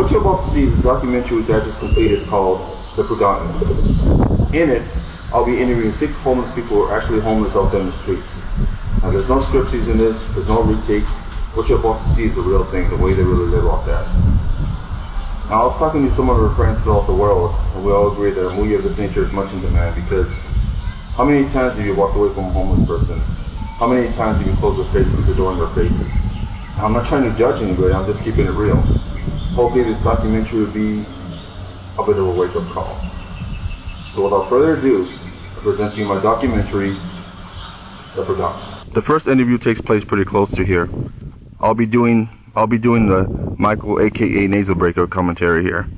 What you're about to see is a documentary which I just completed called The Forgotten. In it, I'll be interviewing 6 homeless people who are actually homeless out there in the streets. Now, there's no scripts in this, there's no retakes. What you're about to see is the real thing, the way they really live out there. Now, I was talking to some of our friends throughout the world, and we all agree that a movie of this nature is much in demand because how many times have you walked away from a homeless person? How many times have you closed your face through the door in their faces? Now, I'm not trying to judge anybody, I'm just keeping it real. Hopefully this documentary will be a bit of a wake-up call. So without further ado, I present to you my documentary, The Forgotten. The first interview takes place pretty close to here. I'll be doing the Michael, aka Nasal Breaker commentary here.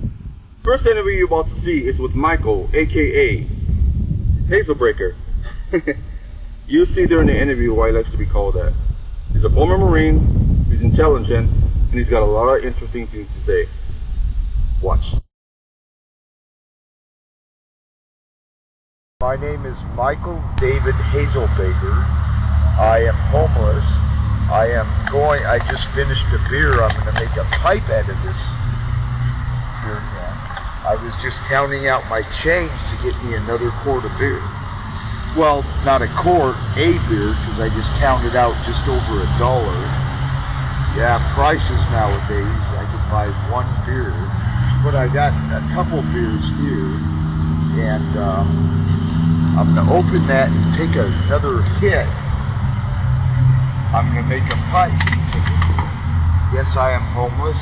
First interview you're about to see is with Michael, aka Nasal Breaker. You'll see during the interview why he likes to be called that. He's a former Marine, he's intelligent, and he's got a lot of interesting things to say. Watch. My name is Michael David Hazelbaker. I am homeless. I just finished a beer. I'm going to make a pipe out of this beer can. I was just counting out my change to get me another quart of beer. Well, not a quart, a beer, because I just counted out just over $1. Yeah, prices nowadays, I could buy 1 beer, but I got a couple beers here, and I'm going to open that and take another hit. I'm going to make a pipe. Yes, I am homeless.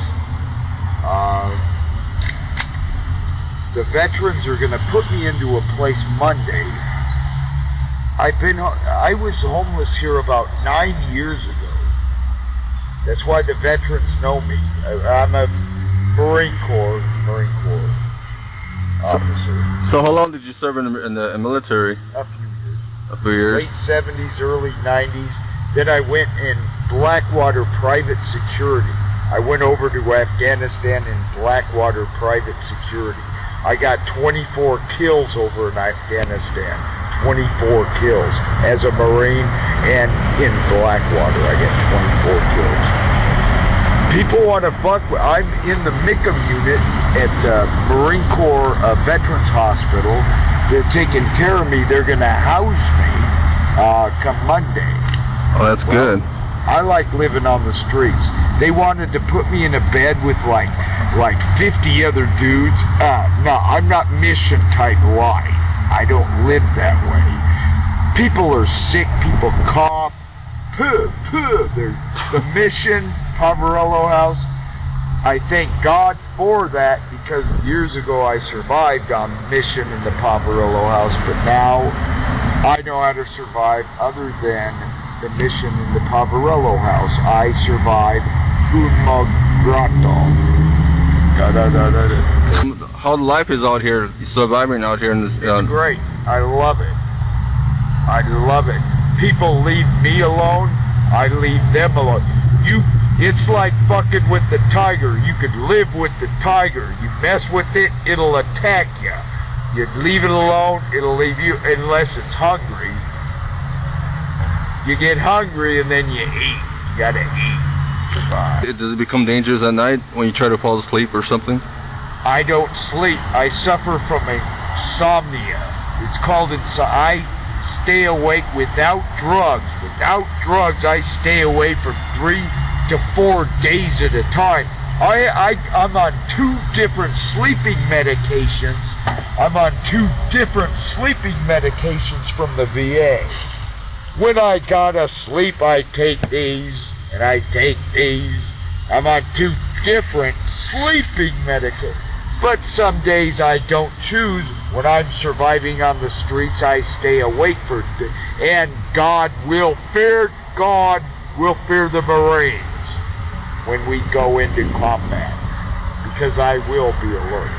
The veterans are going to put me into a place Monday. I was homeless here about 9 years ago. That's why the veterans know me. I'm a Marine Corps officer. So how long did you serve in the military? A few years. A few years? Late 70s, early 90s. Then I went in Blackwater Private Security. I went over to Afghanistan in Blackwater Private Security. I got 24 kills over in Afghanistan. 24 kills as a Marine, and in Blackwater I get 24 kills. People want to fuck with, I'm in the MICM unit at the Marine Corps Veterans Hospital. They're taking care of me. They're going to house me come Monday. Oh, that's good. I like living on the streets. They wanted to put me in a bed with like 50 other dudes. No, I'm not mission type life. I don't live that way. People are sick, people cough. They're the mission, Poverello House. I thank God for that because years ago I survived on mission in the Poverello House, but now I know how to survive other than the mission in the Poverello House. I survived Unmog-Grotto. How life is out here, surviving out here in this? It's great. I love it. I love it. People leave me alone. I leave them alone. It's like fucking with the tiger. You could live with the tiger. You mess with it, it'll attack you. You leave it alone, it'll leave you unless it's hungry. You get hungry and then you eat. You gotta eat. Survive. Does it become dangerous at night when you try to fall asleep or something? I don't sleep. I suffer from insomnia. It's called insomnia. I stay awake without drugs. Without drugs, I stay awake for 3 to 4 days at a time. I'm on 2 different sleeping medications. I'm on 2 different sleeping medications from the VA. When I gotta sleep, I take these, and I take these. I'm on 2 different sleeping medications. But some days I don't choose. When I'm surviving on the streets, I stay awake for, and God will fear the Marines when we go into combat, because I will be alert.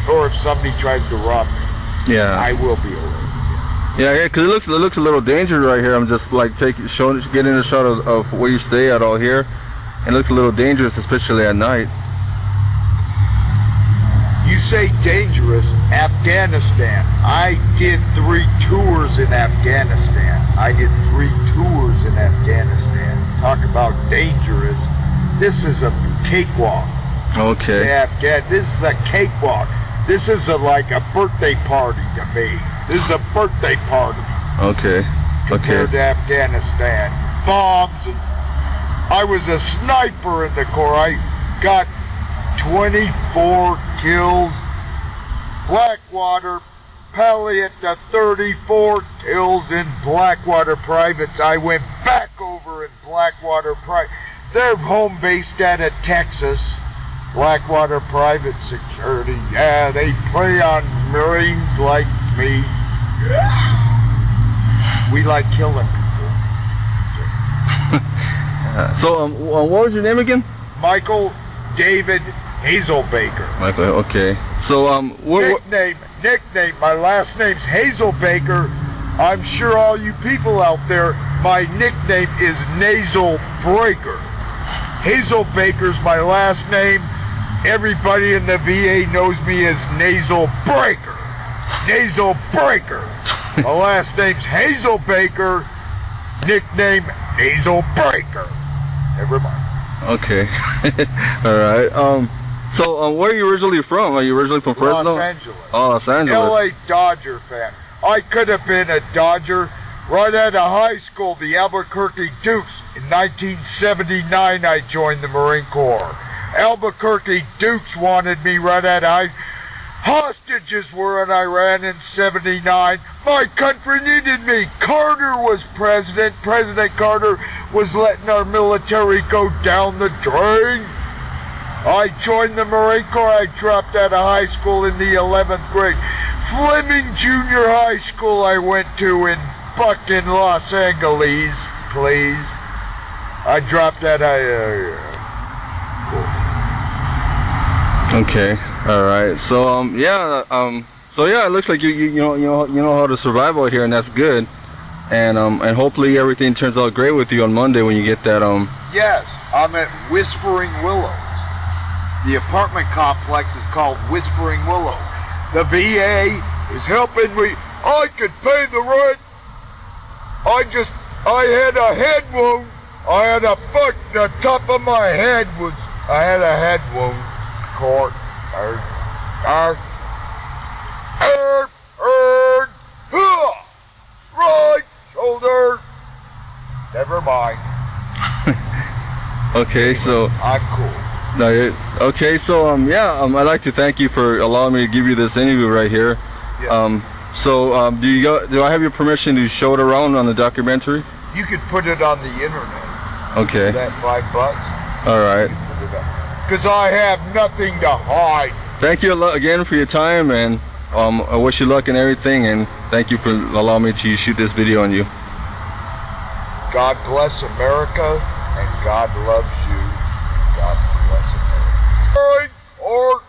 Or if somebody tries to rob me, yeah, I will be alert. Yeah, because it looks a little dangerous right here. I'm just like getting a shot of where you stay at all here, and it looks a little dangerous, especially at night. You say dangerous, Afghanistan. I did 3 tours in Afghanistan. Talk about dangerous. This is a cakewalk. The Afghan. This is a cakewalk. This is like a birthday party to me. This is a birthday party. Okay. Compared to Afghanistan. Bombs. And I was a sniper in the Corps. I got 24 kills. Blackwater, Palliot to 34 kills in Blackwater Privates. I went back over in Blackwater Private. They're home based out of Texas. Blackwater Private Security. Yeah, they prey on Marines like me. We like killing people. So, what was your name again? Michael David Hazelbaker. Michael, okay. So, Nickname, my last name's Hazelbaker. I'm sure all you people out there, my nickname is Nasal Breaker. Hazelbaker's my last name. Everybody in the VA knows me as Nasal Breaker. Nasal Breaker. My last name's Hazelbaker. Nickname Nasal Breaker. Never mind. Okay. All right. So, where are you originally from? Are you originally from Fresno? Los Angeles. Oh, Los Angeles. LA Dodger fan. I could have been a Dodger right out of high school, the Albuquerque Dukes. In 1979, I joined the Marine Corps. Albuquerque Dukes wanted me right out of high. Hostages were in Iran in 79. My country needed me. Carter was president. President Carter was letting our military go down the drain. I joined the Marine Corps. I dropped out of high school in the 11th grade. Fleming Junior High School I went to in fucking Los Angeles, please. I dropped out of cool. Okay, all right. So it looks like you know how to survive out here, and that's good. And hopefully everything turns out great with you on Monday when you get that Yes, I'm at Whispering Willows. The apartment complex is called Whispering Willow. The VA is helping me. I could pay the rent. I had a head wound. The top of my head I had a head wound. Right shoulder. Never mind. Okay, so I'm cool. No, okay, so I'd like to thank you for allowing me to give you this interview right here. Yeah. Do I have your permission to show it around on the documentary? You could put it on the internet. Okay. For that $5. All right. Because I have nothing to hide. Thank you again for your time, and I wish you luck and everything, and thank you for allowing me to shoot this video on you. God bless America, and God loves you. God bless America. Or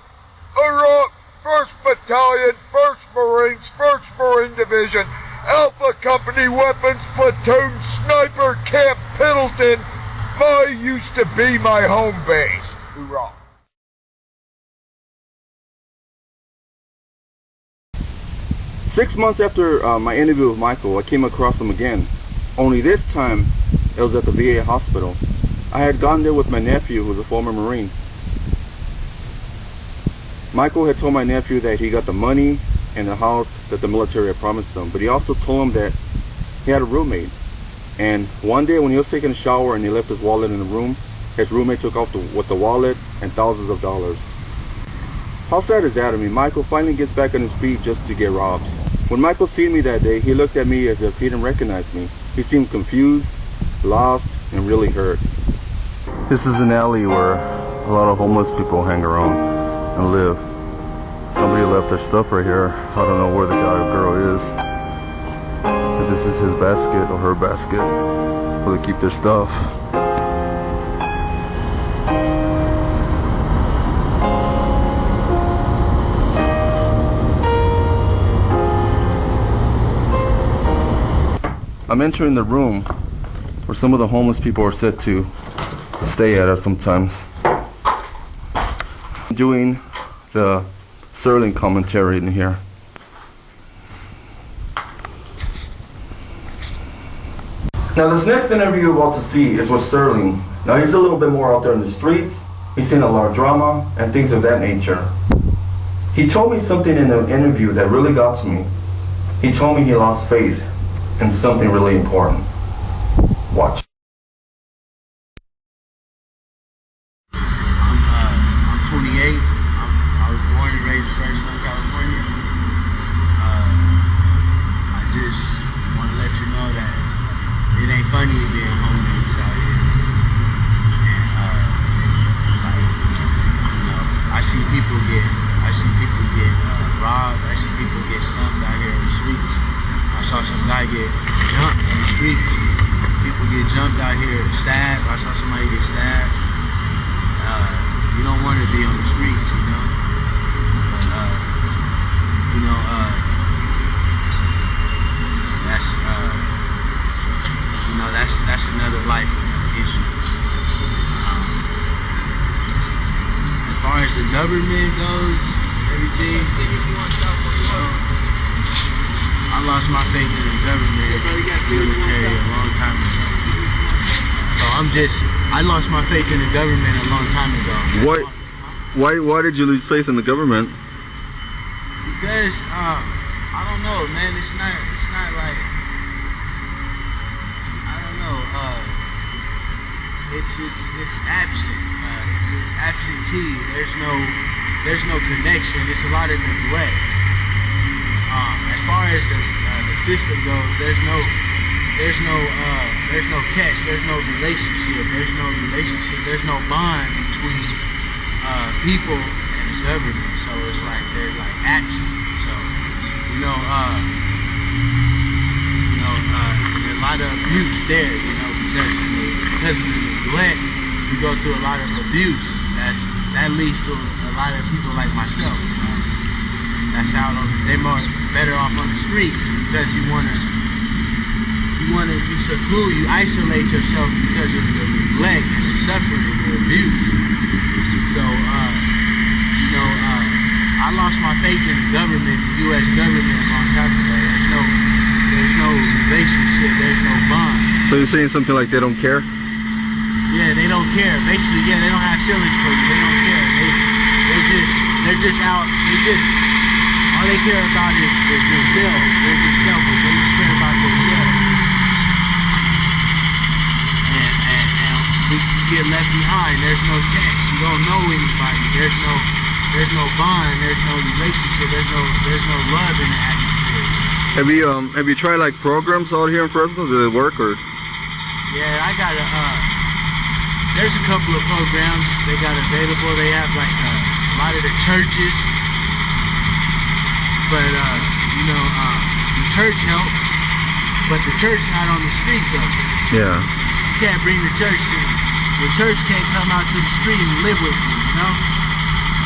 1st Battalion, 1st Marines, 1st Marine Division, Alpha Company Weapons Platoon, Sniper Camp Pendleton. Used to be my home base. Hoorah. Six months after my interview with Michael, I came across him again. Only this time, it was at the VA hospital. I had gone there with my nephew, who was a former Marine. Michael had told my nephew that he got the money and the house that the military had promised him, but he also told him that he had a roommate. And one day when he was taking a shower and he left his wallet in the room, his roommate took off with the wallet and thousands of dollars. How sad is that? I mean, Michael finally gets back on his feet just to get robbed. When Michael seen me that day, he looked at me as if he didn't recognize me. He seemed confused, lost, and really hurt. This is an alley where a lot of homeless people hang around and live. Somebody left their stuff right here. I don't know where the guy or girl is. If this is his basket or her basket where they keep their stuff. I'm entering the room where some of the homeless people are said to stay at sometimes. I'm doing the Sterling commentary in here. Now this next interview you're about to see is with Sterling. Now he's a little bit more out there in the streets. He's seen a lot of drama and things of that nature. He told me something in an interview that really got to me. He told me he lost faith in something really important. Watch. I'm 28. I was born and raised in Fresno, California. I just want to let you know that it ain't funny being homeless out here. And like, you know, I see people get robbed. I see people get stumped out here on the streets. I saw some guy get jumped on the streets. People get jumped out here, stabbed. I saw somebody get stabbed. You don't want to be on the streets, you know. But you know, that's another life, another issue. As far as the government goes, everything. I lost my faith in the government, military a long time ago. So I lost my faith in the government a long time ago. Why did you lose faith in the government? Because I don't know, man. It's not like, I don't know. It's absent. It's absentee. There's no connection. It's a lot of neglect. As far as the system goes, there's no catch. There's no relationship. There's no bond between people and the government. So it's like they're like absent. So there's a lot of abuse there. Because of the neglect, you go through a lot of abuse. That leads to a lot of people like myself. That's out on. They're better off on the streets because you isolate yourself because of the neglect and the suffering and the abuse. So I lost my faith in the government, the U.S. government, a long time ago. There's no relationship. There's no bond. So you're saying something like they don't care? Yeah, they don't care. Basically, yeah, they don't have feelings for you. They don't care. They're just out. All they care about is themselves. They're just selfish. They just care about themselves. And we get left behind. There's no catch. You don't know anybody. There's no bond. There's no relationship. There's no love in the atmosphere. Have you tried like programs out here in Fresno? Do they work or? Yeah, I got there's a couple of programs they got available. They have like a lot of the churches. But the church helps, but the church not on the street though. Yeah. You can't bring the church to the church can't come out to the street and live with you, you know?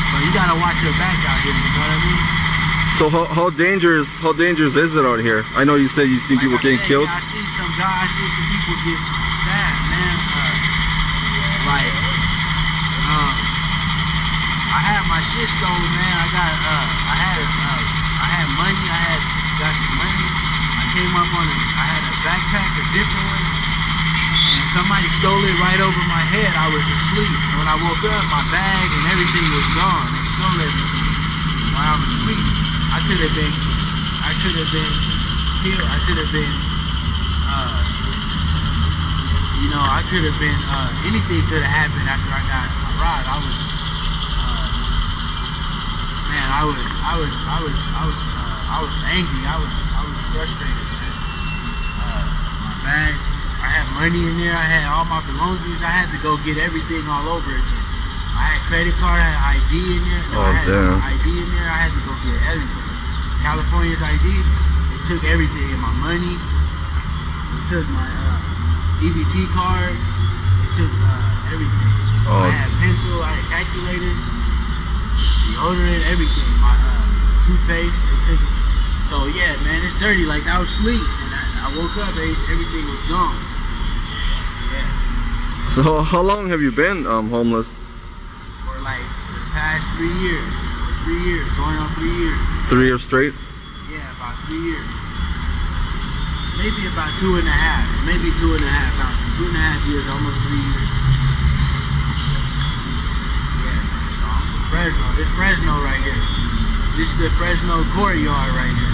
So you gotta watch your back out here, you know what I mean? So how dangerous is it out here? I know you said you see people getting killed. Yeah, I see some people get stabbed, man. I had my shit stolen, man. I had money. Got some money. I had a backpack, a different one, and somebody stole it right over my head. I was asleep. And when I woke up, my bag and everything was gone. They stole everything while I was asleep. I could have been killed. Anything could have happened after I got robbed. I was angry. I was frustrated, man. My bag, I had money in there. I had all my belongings. I had to go get everything all over again. I had credit card. I had ID in there. I had ID in there. I had to go get everything. California's ID. They took everything. My money. They took my EBT card. They took everything. I had pencil. I had calculator. Deodorant. Everything. My toothpaste. They took it. So yeah, man, it's dirty. Like I was asleep, and I woke up, everything was gone. Yeah. So how long have you been homeless? For like the past 3 years. 3 years, going on 3 years. 3 years straight? Yeah, about 3 years. Maybe about 2.5. Maybe 2.5. About 2.5 years, almost 3 years. Fresno. This Fresno right here. This is the Fresno courtyard right here.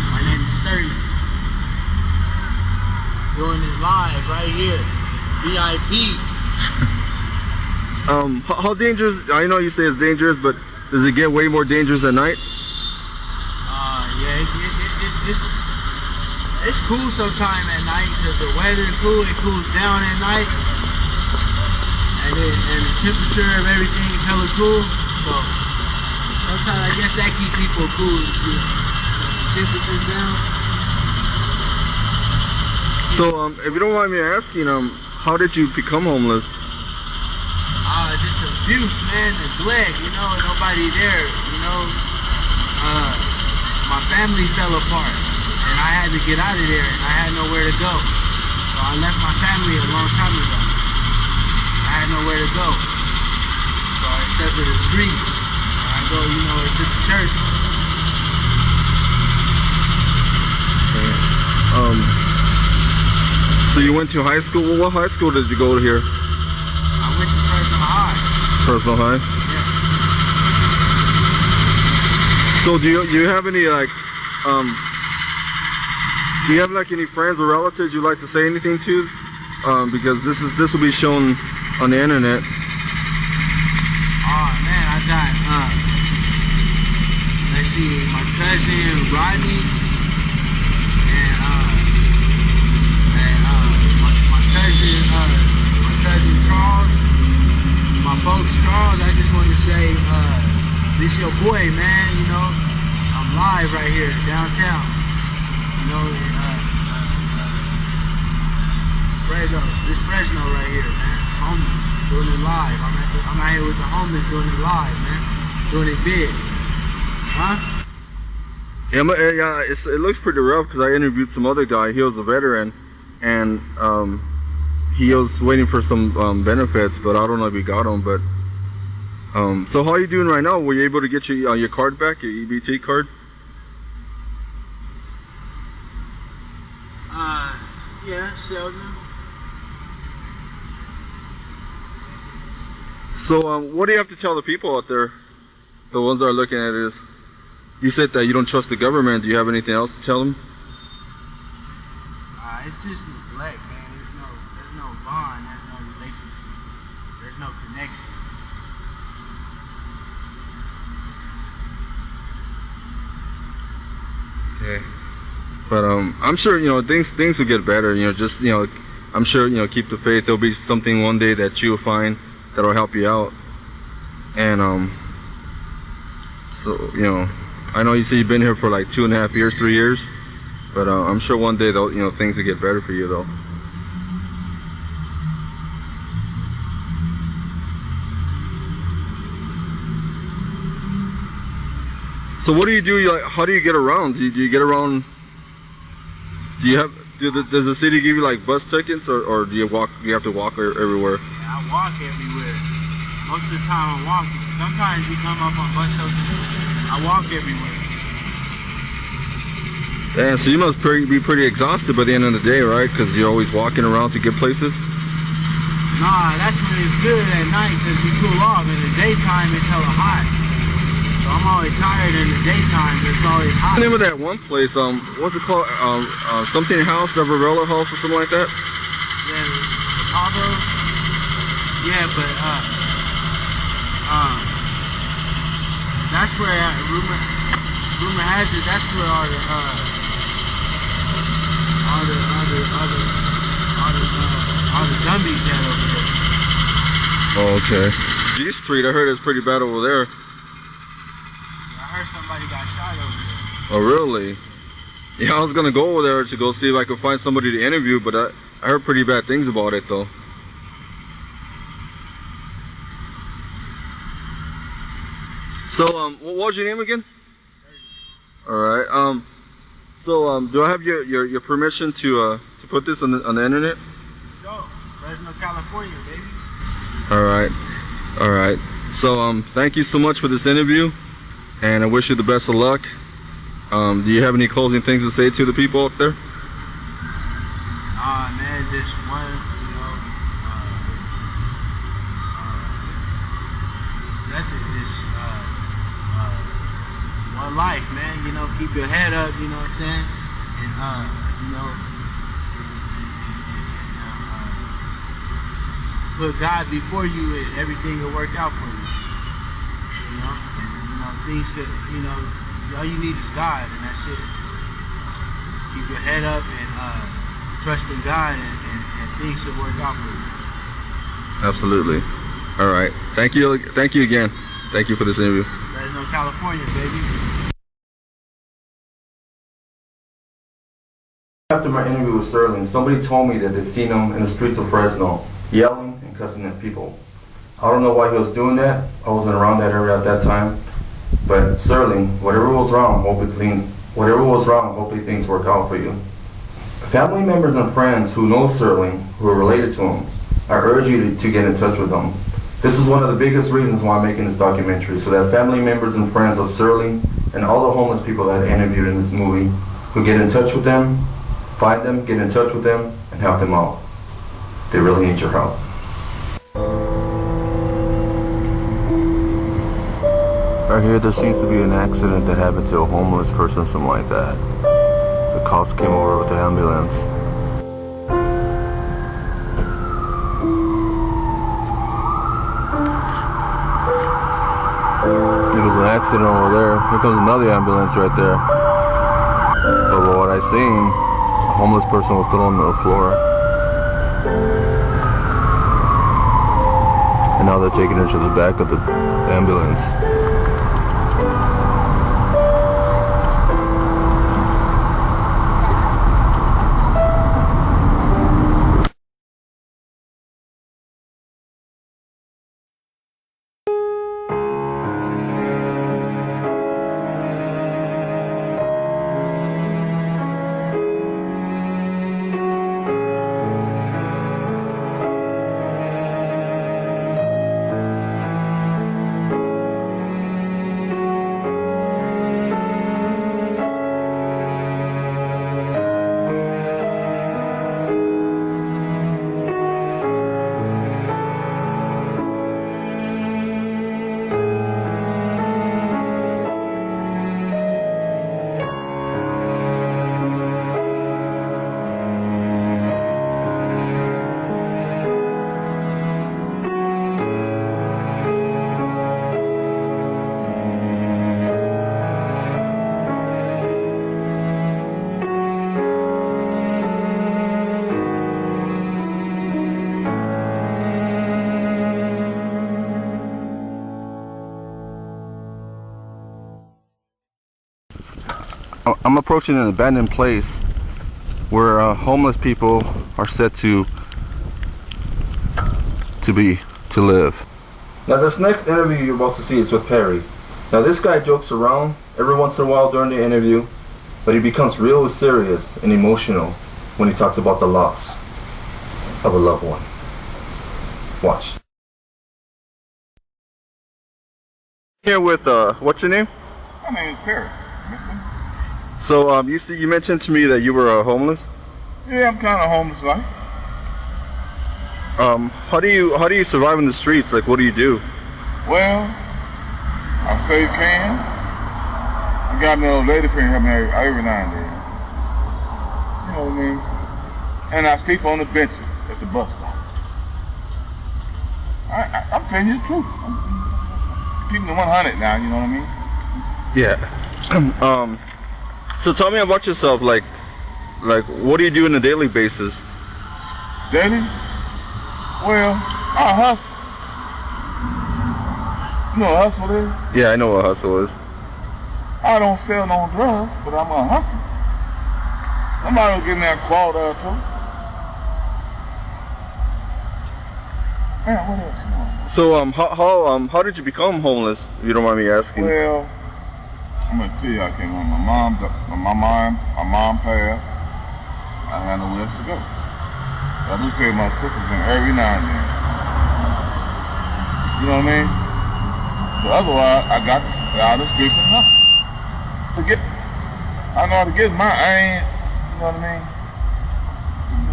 My name is Sterling. Doing it live right here. VIP. How dangerous? I know you say it's dangerous, but does it get way more dangerous at night? Yeah, it's cool sometime at night because the weather is cool. It cools down at night, and the temperature of everything is hella cool. So sometimes I guess that keep people cool. Temperatures down. So if you don't mind me asking, how did you become homeless? Just abuse, man, neglect, you know, nobody there, you know. My family fell apart, and I had to get out of there, and I had nowhere to go. So I left my family a long time ago. I had nowhere to go. So except for the streets, I go, you know, to the church. So you went to high school? Well, what high school did you go to here? I went to Fresno High. Fresno High? Yeah. So do you have any like do you have like any friends or relatives you'd like to say anything to? Because this will be shown on the internet. Oh man, I got let's see, my cousin Rodney and my cousin Charles, my folks Charles. I just want to say this your boy, man, you know, I'm live right here downtown, you know, Fresno, this Fresno right here, man, homeless, doing it live. I'm out here with the homeless doing it live, man, doing it big, huh? Yeah, it looks pretty rough because I interviewed some other guy. He was a veteran, and he was waiting for some benefits, but I don't know if he got them. But so how are you doing right now? Were you able to get your card back, your EBT card? Yeah, seldom. So what do you have to tell the people out there, the ones that are looking at this? You said that you don't trust the government. Do you have anything else to tell them? It's just neglect, man. There's no bond, there's no relationship, there's no connection. Okay. But I'm sure, you know, things will get better. You know, just, you know, I'm sure, you know, keep the faith. There'll be something one day that you'll find that'll help you out. And so, you know, I know you say you've been here for like 2.5 years, 3 years, but I'm sure one day though, you know, things will get better for you though. So what do you do? Like, how do you get around? Do you get around? Does the city give you like bus tickets, or do you walk? You have to walk everywhere? Yeah, I walk everywhere. Most of the time I'm walking. Sometimes we come up on bus shelters. I walk everywhere. Yeah, so you must be pretty exhausted by the end of the day, right? Because you're always walking around to get places. Nah, that's when it's good at night because you cool off. In the daytime, it's hella hot. So I'm always tired in the daytime. It's always hot. What's the name of that one place? What's it called? Something House, the Varela House, or something like that. Yeah, Chicago. Yeah, but that's where rumor has it. That's where all the zombies at over there. Oh, okay. G Street, I heard it's pretty bad over there. I heard somebody got shot over there. Oh, really? Yeah, I was gonna go over there to go see if I could find somebody to interview, but I heard pretty bad things about it though. So, what was your name again? All right. So, do I have your permission to put this on the internet? Sure. Fresno, California, baby. All right. All right. So, thank you so much for this interview, and I wish you the best of luck. Do you have any closing things to say to the people up there? Man, just one, you know, nothing, just life, man. You know, keep your head up. You know what I'm saying? And you know, put God before you, and everything will work out for you. You know, and, you know, things could, you know, all you need is God, and that's it. Keep your head up and trust in God, and things should work out for you. Absolutely. All right. Thank you again. Thank you for this interview. Fresno, California, baby. After my interview with Sterling, somebody told me that they seen him in the streets of Fresno, yelling and cussing at people. I don't know why he was doing that. I wasn't around that area at that time. But Sterling, whatever was wrong, hopefully things work out for you. Family members and friends who know Sterling, who are related to him, I urge you to get in touch with them. This is one of the biggest reasons why I'm making this documentary, so that family members and friends of Sterling and all the homeless people that I interviewed in this movie who get in touch with them, find them, get in touch with them, and help them out. They really need your help. Right here, there seems to be an accident that happened to a homeless person, something like that. The cops came over with the ambulance. There was an accident over there. Here comes another ambulance right there. But what I seen, a homeless person was thrown on the floor. And now they're taking her to the back of the ambulance. I'm approaching an abandoned place where homeless people are said to live. Now this next interview you're about to see is with Perry. Now this guy jokes around every once in a while during the interview, but he becomes real serious and emotional when he talks about the loss of a loved one. Watch. Here with what's your name? My name is Perry, mister. So you mentioned to me that you were homeless. Yeah, I'm kind of homeless, like. How do you survive in the streets? Like, what do you do? Well, I save can. I got me a little lady friend help me every now and then. You know what I mean? And I sleep on the benches at the bus stop. I'm telling you the truth. I'm keeping the 100 now. You know what I mean? Yeah. So tell me about yourself. Like, what do you do on a daily basis? Daily? Well, I hustle. You know what a hustle is? Yeah, I know what hustle is. I don't sell no drugs, but I'm a hustle. Somebody will give me a quarter or two. Man, what else you want? So how did you become homeless? If you don't mind me asking. Well, I'm gonna tell you, I came home. My mom passed. I had nowhere else to go. I do stay with my sisters every now and then. You know what I mean? So otherwise, I got out of the streets and hustle. I know how to get mine. I ain't, you know what I mean?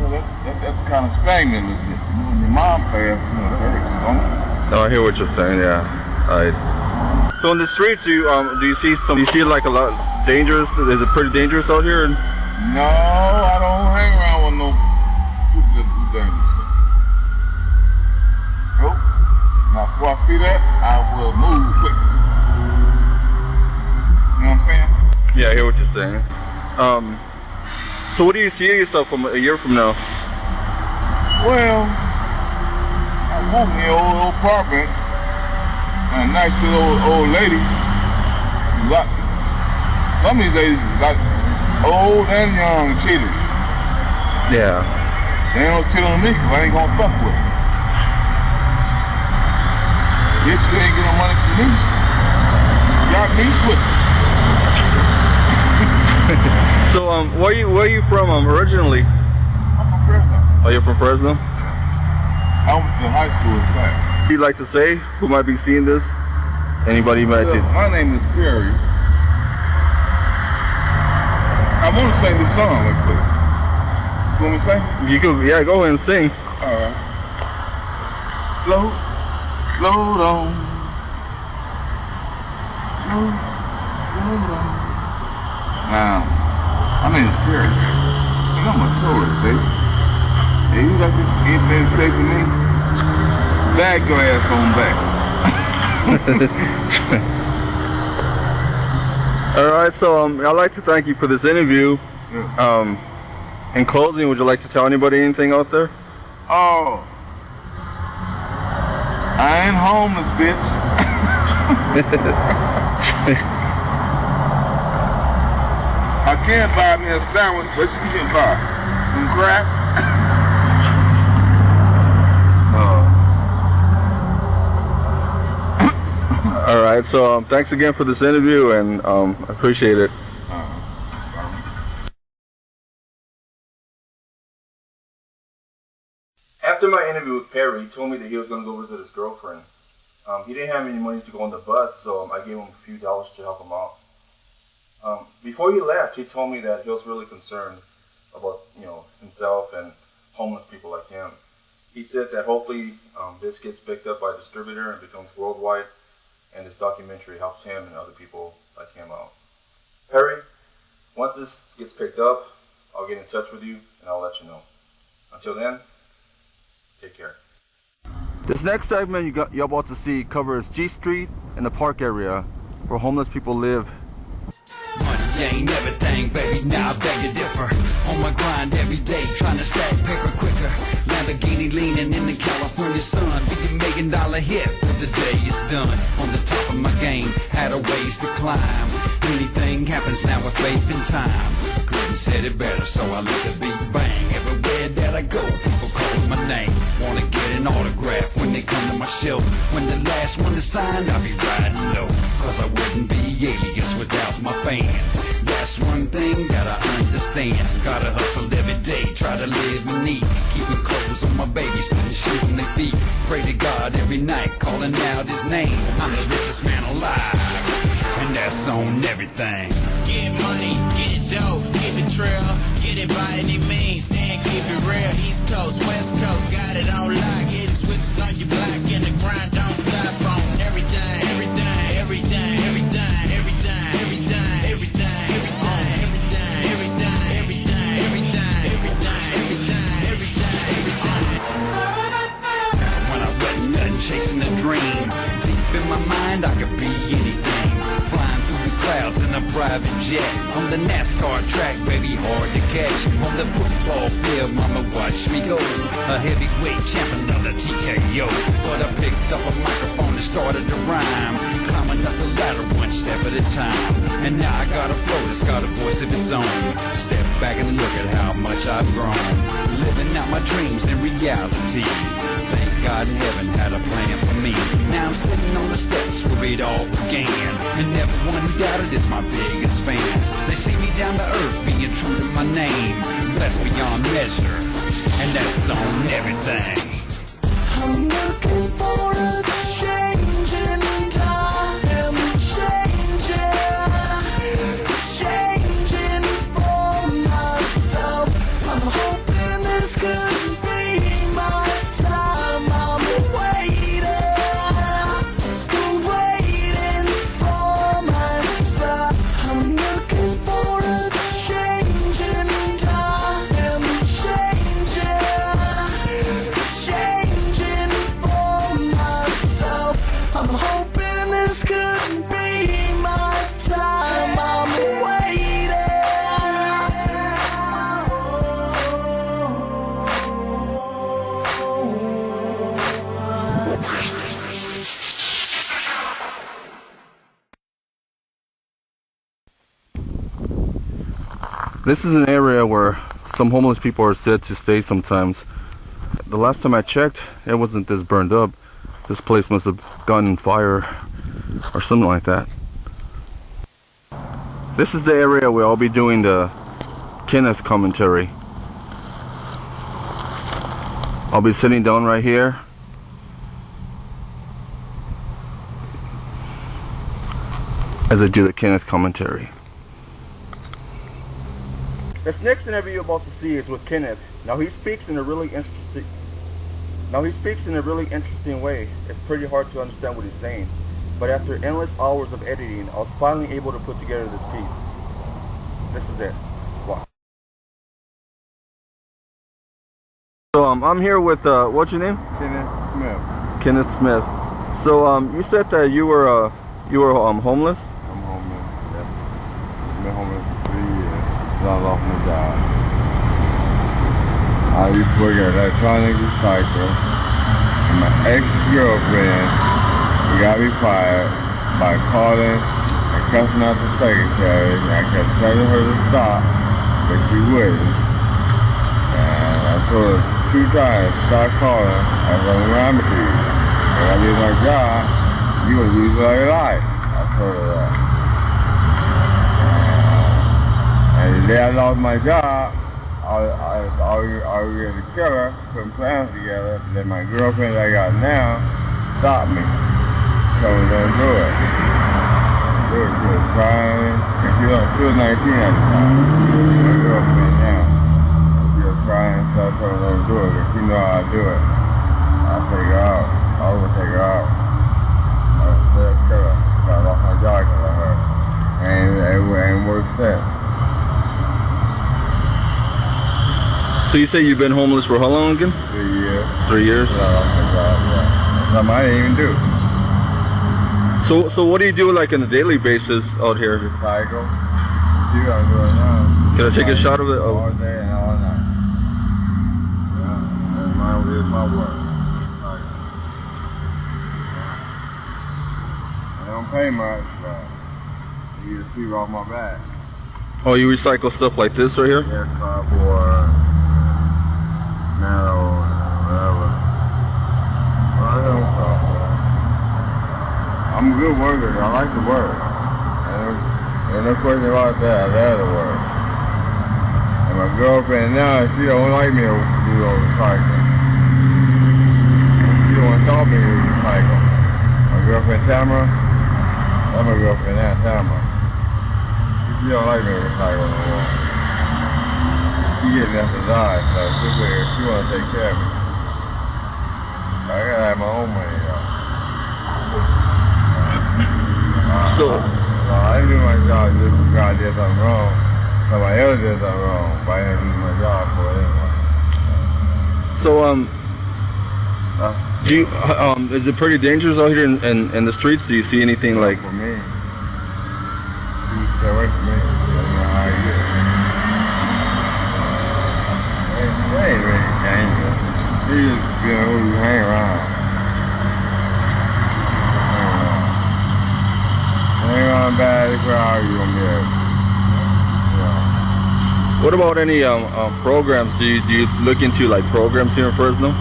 You know, that kind of stung me a little bit. You know, when your mom passed, you know, that hurts, don't it? No, I hear what you're saying. Yeah. So So in the streets, do you see like a lot dangerous? Is it pretty dangerous out here? No, I don't hang around with no people that do dangerous stuff. Nope. Now, before I see that, I will move quick. You know what I'm saying? Yeah, I hear what you're saying. So what do you see yourself from a year from now? Well, I want me an old apartment and a nice little old lady. Some of these ladies got old and young cheaters. Yeah. They ain't no cheat on me because I ain't gonna fuck with them. Bitch, you ain't getting no money from me. Got me twisted. So where are you from originally? I'm from Fresno. Oh, you're from Fresno? I went to high school in fact. What do you like to say? Who might be seeing this? Anybody might Look, my name is Perry. I want to sing this song real quick. You want me to sing? You could, yeah, go ahead and sing. Alright. Float on. Float on. Now, my name is Perry. And I'm a tourist, baby. Hey, you got anything to say to me? Bag your ass on back. All right, so I'd like to thank you for this interview. Yeah. In closing, would you like to tell anybody anything out there? Oh, I ain't homeless, bitch. I can't buy me a sandwich, but you can buy some crack. All right, so thanks again for this interview, and I appreciate it. After my interview with Perry, he told me that he was going to go visit his girlfriend. He didn't have any money to go on the bus, so I gave him a few dollars to help him out. Before he left, he told me that he was really concerned about, himself and homeless people like him. He said that hopefully this gets picked up by a distributor and becomes worldwide, and this documentary helps him and other people like him out. Perry, once this gets picked up, I'll get in touch with you and I'll let you know. Until then, take care. This next segment you're about to see covers G Street and the park area where homeless people live. Money ain't everything, baby, now I beg to differ. On my grind every day, trying to stack paper quicker. Lamborghini leaning in the California sun. $50 million hit when the day is done. On the top of my game, had a ways to climb. Anything happens now with faith and time. Couldn't said it better, so I let the beat bang. Everywhere that I go, people call my name. Wanna get an autograph when they come to my show. When the last one is signed, I'll be riding low. Cause I wouldn't be aliens without my fans. That's one thing that I understand. Gotta hustle every day, try to live in need. Keeping clothes on my babies, putting shoes on their feet. Pray to God every night, calling out his name. I'm the richest man alive, and that's on everything. Get money, get dope, keep it trail, get it by any means, and keep it real. East Coast, West Coast, got it on lock. Hitting switches on your block, and the grind don't stop on everything, everything, everything, everything, everything, everything, everything, chasing a dream. Deep in my mind, I could be anything. Flying through the clouds in a private jet. On the NASCAR track, baby, hard to catch. On the football field, mama, watch me go. A heavyweight champion of the TKO. But I picked up a microphone and started to rhyme. Climbing up the ladder one step at a time. And now I got a flow that's got a voice of its own. Step back and look at how much I've grown. Living out my dreams in reality. Thank God in heaven had a plan for me. Now I'm sitting on the steps where it all began. And everyone who doubted is my biggest fans. They see me down to earth, being true to my name. Blessed beyond measure, and that's on everything. I'm looking for a change in time. Changing for myself. I'm hoping this could be my time. I'm waiting for This is an area where some homeless people are said to stay sometimes. The last time I checked, it wasn't this burned up. This place must have gotten fire or something like that. This is the area where I'll be doing the Kenneth commentary. I'll be sitting down right here. As I do the Kenneth commentary. This next interview you're about to see is with Kenneth. Now he speaks in a really interesting way. It's pretty hard to understand what he's saying. But after endless hours of editing, I was finally able to put together this piece. This is it. Watch. So I'm here with what's your name? Kenneth Smith. Kenneth Smith. So you said that you were homeless? I'm homeless. Yes. I've been homeless for 3 years. I lost my job. I used to work at electronic recycle, and my ex-girlfriend got me fired by calling and cussing out the secretary. I kept telling her to stop, but she wouldn't. And I told her 2 times, stop calling, I'm running around with you. When I lose my job, you will lose your life. I told her that. And the day I lost my job, I was going to kill her, putting plans together, but then my girlfriend that I got now stopped me. Told me don't do it. She was crying, and she was 19 at the time. My girlfriend now. She was crying, so I told her don't do it, but she know how to do it. I'll take her out. I was going to take her out. I was still a killer. So I lost my job because of her. And it ain't worth it. So you say you've been homeless for how long again? 3 years. 3 years? I lost my job, yeah. Something I didn't even do. So what do you do like on a daily basis out here? Recycle. See what I'm doing now. Can I take a shot of it? Oh. All day and all night. Yeah, that's my work. Recycle. I don't pay much, but you get a few off my back. Oh, you recycle stuff like this right here? Yeah, cardboard, metal, whatever. Well, I don't talk. I'm a good worker. I like to work. There's no question about that. I love to work. And my girlfriend now, she don't like me to do all recycling. She don't want to talk me to recycle. My girlfriend Tamara, that's my girlfriend now, Tamara. She don't like me to recycle no more. She getting after die, so she want to take care of me. I gotta have my own money though. So I didn't do my job just because God did something wrong. Somebody else did something wrong, but I didn't do my job for it anyway. So do you is it pretty dangerous out here in the streets? Do you see anything like? For me, you stay away from me. You don't know how you get it. It ain't really dangerous. You just who you hang around. Hang around bad crowd, you gonna be able. Yeah. What about any programs? Do you look into like programs here in Fresno? No, I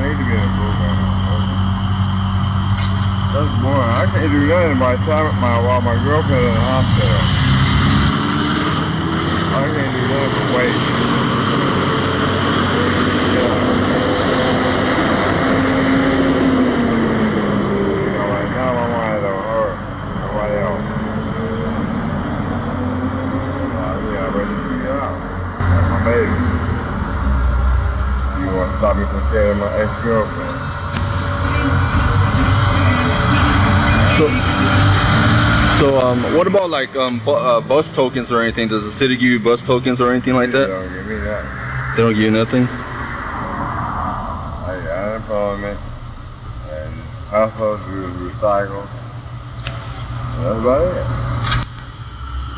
need to get a program. That's boring. I can't do nothing by the time while my girlfriend's in the hospital. I can't do nothing but wait. Yeah. You know, right now my mind on her. Nobody else. Yeah, I'm ready to figure it out. That's my baby. You want to stop me from carrying my ex-girlfriend? So what about like bus tokens or anything? Does the city give you bus tokens or anything like that? They don't give me that. They don't give you nothing? I got unemployment and hustle to recycle. That's about it.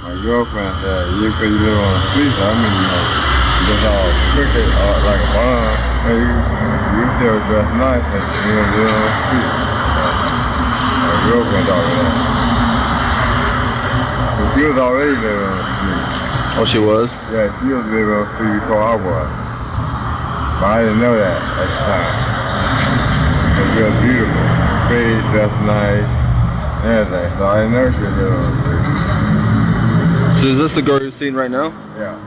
My girlfriend said, because you live on the street, I mean, you know, just all crooked, like a bum. You still dressed nice and she was living on the street. My girlfriend already there. But she was already living on the street. Oh, she was? Yeah, she was living on the street before I was. But I didn't know that at the time. But she was beautiful. Pretty, dressed nice, and everything. So I didn't know she was living on the street. So is this the girl you're seeing right now? Yeah.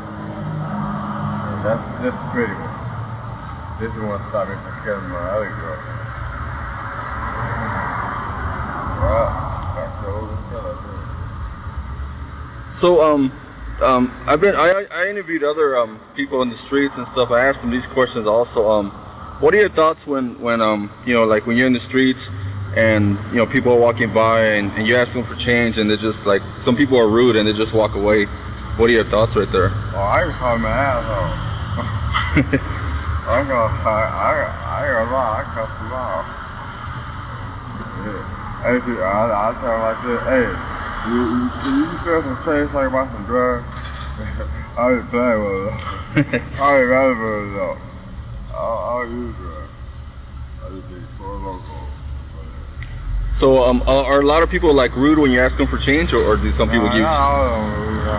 That's the pretty one. This is one stopped me from killing my other girl. Well, that's the oldest fella, too. So I interviewed other people in the streets and stuff. I asked them these questions also. What are your thoughts when you know, like when you're in the streets and you know people are walking by and you ask them for change and they're just like, some people are rude and they just walk away. What are your thoughts right there? Oh, I can call my asshole. I ain't gonna lie, I cuss them off. Yeah. I tell them like this, hey, you spend some change like about some drugs? I'll be playing with it. I'll be rather with it though. I'll use drugs. I just think for a local. So are a lot of people like rude when you ask them for change, or do some people give? Not all of them rude. I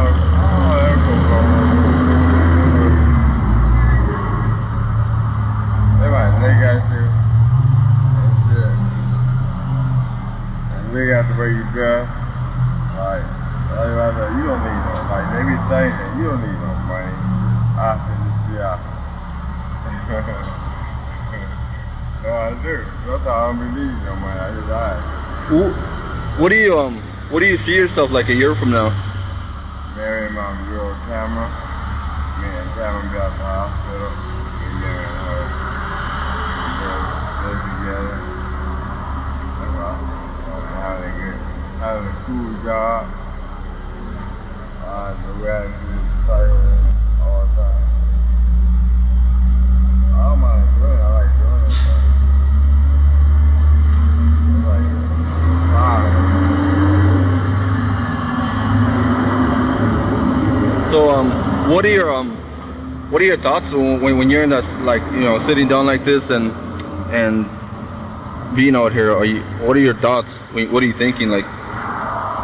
don't they might nigga at you and shit. And nigga at the way you dress. Like you don't need no, like they be thinking you don't need no money. I can just be out. No, I do. That's how I don't be needing no money. I just ask. What do you see yourself like a year from now? Marrying my girl Tamara. Me and Tamara be at the hospital. We marrying her. We live together. Having a cool job. The gratitude cycle all the time. I don't mind doing it. I like doing it. It's like So what are your thoughts when you're in that, like, you know, sitting down like this and being out here? What are your thoughts? What are you thinking? Like,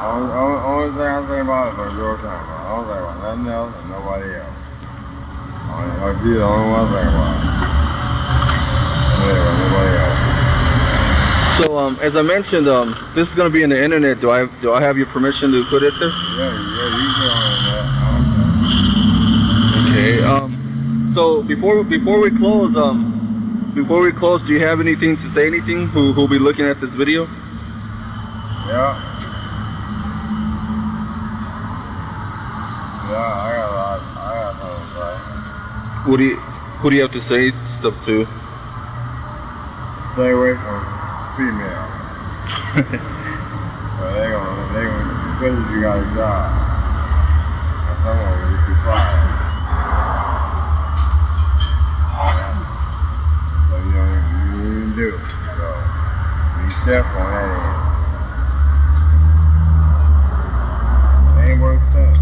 only thing I'm thinking about is my girl time. I don't think about nothing else and nobody else. She's the only one I'm thinking about. Nobody else. so as I mentioned, this is gonna be in the internet. Do I have your permission to put it there? Yeah, you can on that. Okay. So before we close, do you have anything to say? Anything who'll be looking at this video? Yeah. Yeah, I got something to say. Who do you have to say stuff to? Stay away from females. Well, they gonna, especially if you got a job. And some of them, you can fire. So you don't do it. So be careful on that end. It ain't worth it.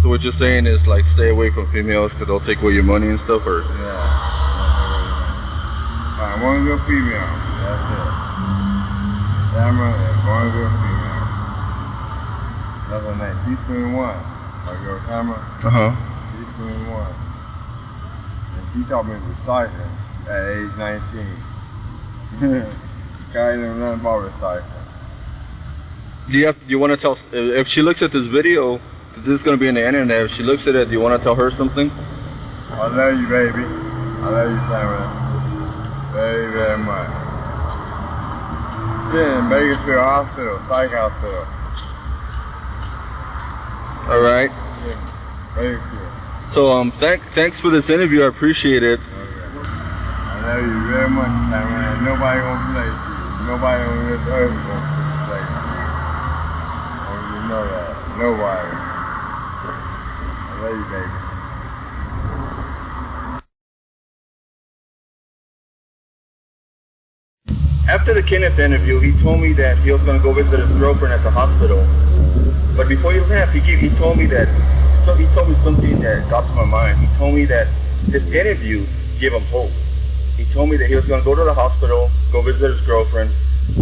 So what you're saying is like stay away from females because they'll take away your money and stuff, or? Yeah. Alright, one good female. That's it. Tamara and one good female. That's her name. She's 21. My girl Tamara. She's 21. And she taught me recycling at age 19. I ain't know nothing about recycling. Do you want to tell, if she looks at this video, this is going to be on the internet, if she looks at it, do you want to tell her something? I love you, baby. I love you, Tamara. Very, very much. She's in Bakersfield Hospital, psych hospital. All right. Yeah, Bakersfield. So thanks for this interview. I appreciate it. Okay. I love you very much, Tamara. And nobody gonna play you. Nobody on this earth is gonna play you. I want you to know that. Nobody. I love you, baby. After the Kenneth interview, he told me that he was going to go visit his girlfriend at the hospital. But before he left, he told me something that got to my mind. He told me that this interview give him hope. He told me that he was going to go to the hospital, go visit his girlfriend,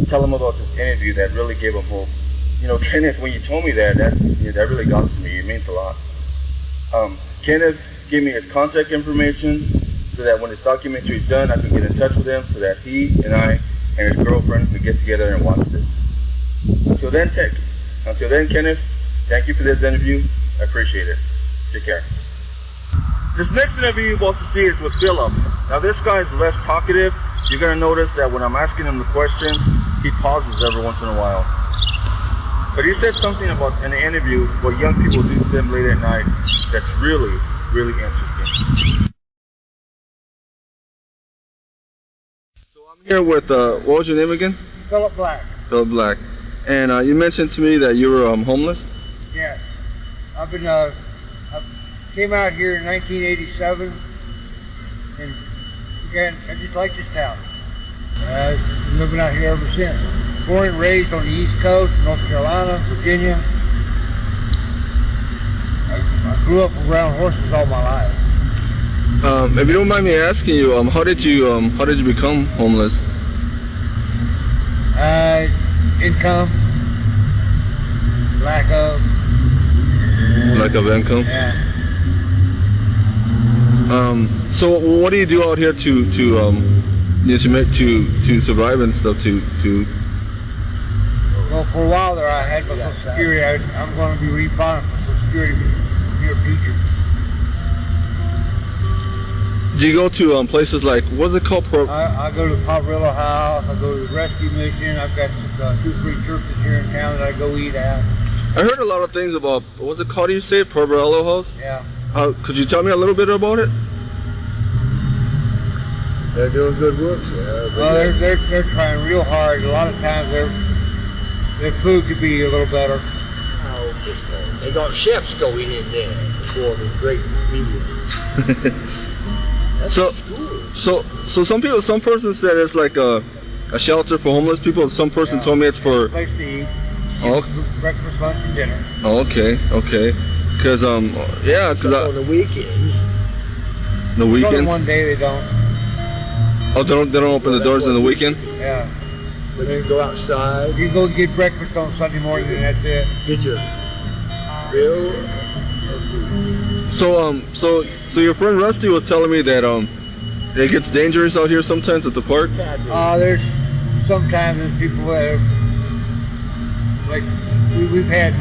tell him about this interview that really gave him hope. You know, Kenneth, when you told me that really got to me. It means a lot. Kenneth gave me his contact information so that when this documentary is done, I can get in touch with him so that he and I and his girlfriend can get together and watch this. Until then, Kenneth, thank you for this interview. I appreciate it. Take care. This next interview you're about to see is with Phillip. Now this guy is less talkative. You're going to notice that when I'm asking him the questions, he pauses every once in a while. But he said something about in the interview what young people do to them late at night that's really, really interesting. So I'm here with, what was your name again? Phillip Black. Phillip Black. And you mentioned to me that you were homeless? Yes. I've been, I came out here in 1987 and again, I just like this town. I've been living out here ever since. Born and raised on the East Coast, North Carolina, Virginia. I grew up around horses all my life. If you don't mind me asking you, how did you become homeless? Income, lack of income. Yeah. So what do you do out here to survive and stuff? Well, for a while there, I had my Social Security. I'm going to be refiling for Social Security in the near future. Do you go to places like, what's it called? I go to Poverello House. I go to the Rescue Mission. I've got 2 or 3 churches here in town that I go eat at. I heard a lot of things about, what's it called? You say Poverello House? Yeah. Could you tell me a little bit about it? They're doing good work. Well, they're trying real hard. A lot of times their food could be a little better. They got chefs going in there for the great meal. So some person said it's like a shelter for homeless people. Some person told me it's for place to eat. Breakfast, lunch, and dinner. Oh, okay. Cause on the weekends. The weekends. One day they don't. Oh, they don't open the doors on the weekend. Yeah. But you can go outside. You can go get breakfast on Sunday morning, and that's it. Get your bill. So your friend Rusty was telling me that it gets dangerous out here sometimes at the park. There's sometimes there's people that are, like we've had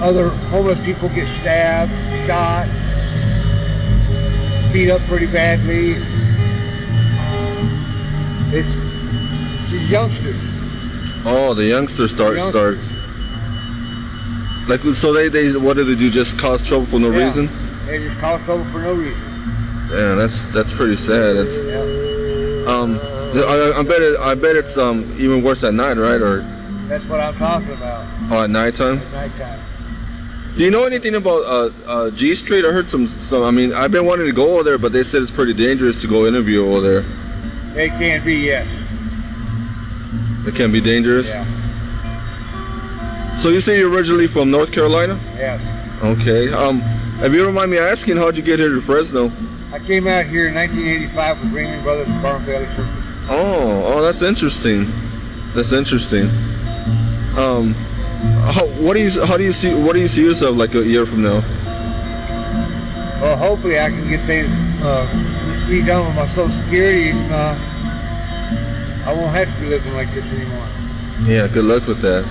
other homeless people get stabbed, shot, beat up pretty badly. It's the youngsters. Oh, the youngsters starts. Like, so they what do they do? Just cause trouble for no reason? They just cause trouble for no reason. Yeah, that's pretty sad. That's I bet it's even worse at night, right? Or that's what I'm talking about. Oh, at nighttime. At nighttime. Do you know anything about G Street? I heard some. I mean, I've been wanting to go over there, but they said it's pretty dangerous to go interview over there. It can be, yes. It can be dangerous. Yeah. So you say you're originally from North Carolina? Yes. Okay. If you don't mind me asking, how'd you get here to Fresno? I came out here in 1985 with Ringling Brothers and Farm Valley Circus. Oh, that's interesting. That's interesting. What do you see yourself like a year from now? Well, hopefully I can get things be done with my Social Security, and I won't have to be living like this anymore. Yeah, good luck with that.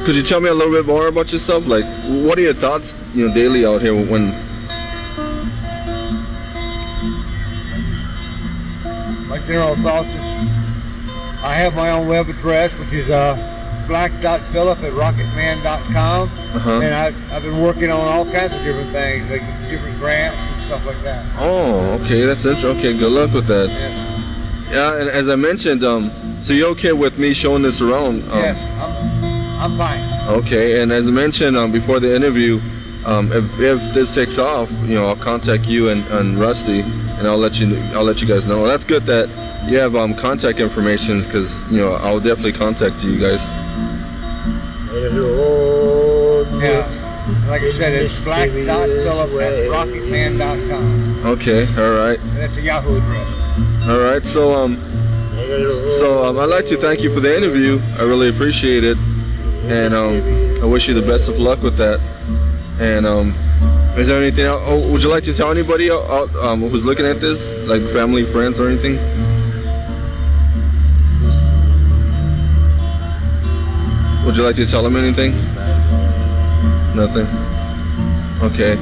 Could you tell me a little bit more about yourself? Like, what are your thoughts, daily out here when? My general thoughts is, I have my own web address, which is black.phillip@rocketman.com, and I've been working on all kinds of different things, like different grants and stuff like that. Oh, okay, that's interesting. Okay, good luck with that. Yeah, and as I mentioned, so you're okay with me showing this around? Yes, I'm fine. Okay, and as I mentioned before the interview, if this takes off, I'll contact you and Rusty, and I'll let you guys know. That's good that you have contact information, because I'll definitely contact you guys. Yeah. Like I said, it's black.phillip at rocketman.com. Okay, all right. That's a Yahoo address. All right, so I'd like to thank you for the interview. I really appreciate it, and I wish you the best of luck with that. And is there anything else? Oh, would you like to tell anybody who's looking at this, like family, friends, or anything? Would you like to tell them anything? Nothing. Okay.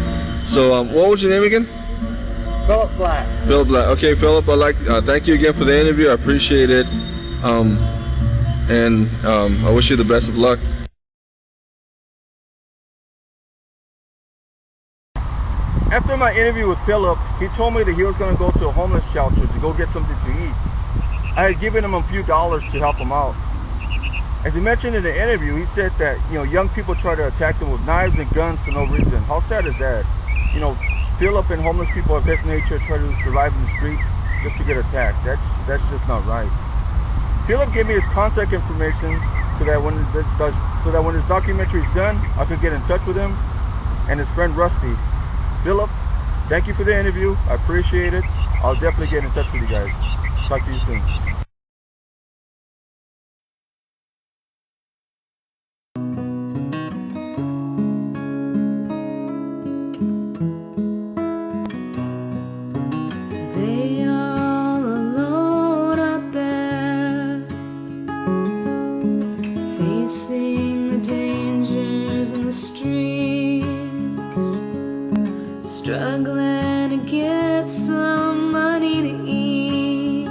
So what was your name again? Phillip Black. Phillip Black. Okay, Phillip. Thank you again for the interview. I appreciate it. And I wish you the best of luck. After my interview with Phillip, he told me that he was going to go to a homeless shelter to go get something to eat. I had given him a few dollars to help him out. As he mentioned in the interview, he said that, young people try to attack them with knives and guns for no reason. How sad is that? Phillip and homeless people of his nature try to survive in the streets just to get attacked. That's just not right. Phillip gave me his contact information so that when his documentary is done, I could get in touch with him and his friend Rusty. Phillip, thank you for the interview. I appreciate it. I'll definitely get in touch with you guys. Talk to you soon. They are all alone out there, facing the dangers in the streets, struggling to get some money to eat.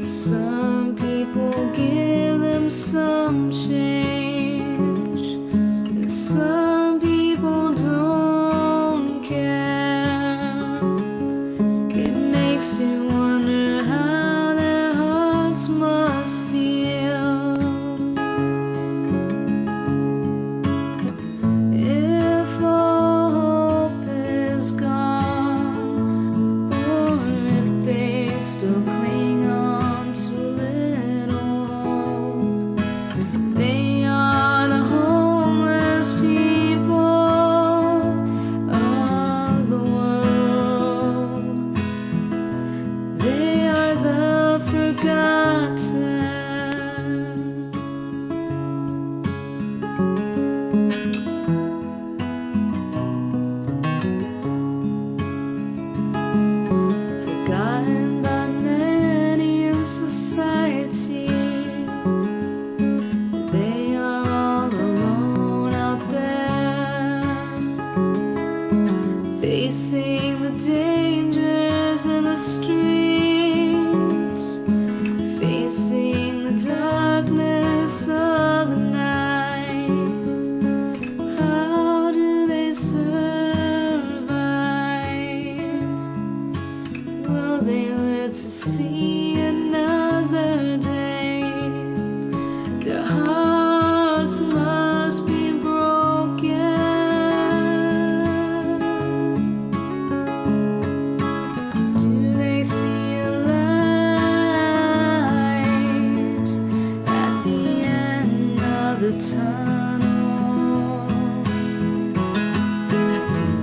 Some people give them some change, and some people don't care. It makes you wonder how their hearts must feel. If all hope is gone, or if they still cling on to little hope. They are the homeless people of the world. They are the forgotten. Forgotten by many in society. They are all alone out there, facing the dangers in the streets, facing the darkness of the night. How do they survive? Will they live to see another day? Their hearts must be broken. Do they see a light at the end of the tunnel?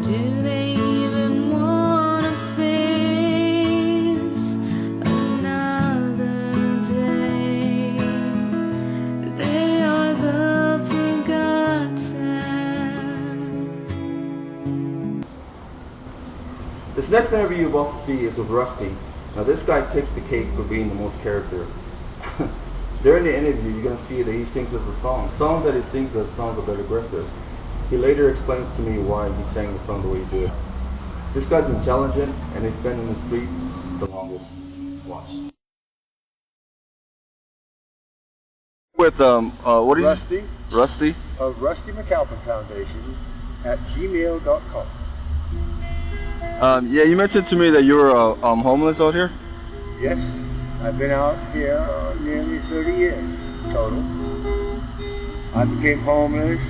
Do they even want to face another day? They are the forgotten. This next interview you're about to see is with Rusty. Now this guy takes the cake for being the most character. During the interview, you're going to see that he sings us a song. The song that he sings us sounds a bit aggressive. He later explains to me why he sang the song the way he did. This guy's intelligent and he's been in the street the longest. Watch. With what is Rusty Rusty? of Rusty McAlpin Foundation at gmail.com. Yeah, you mentioned to me that you were homeless out here. Yes, I've been out here nearly 30 years total. I became homeless,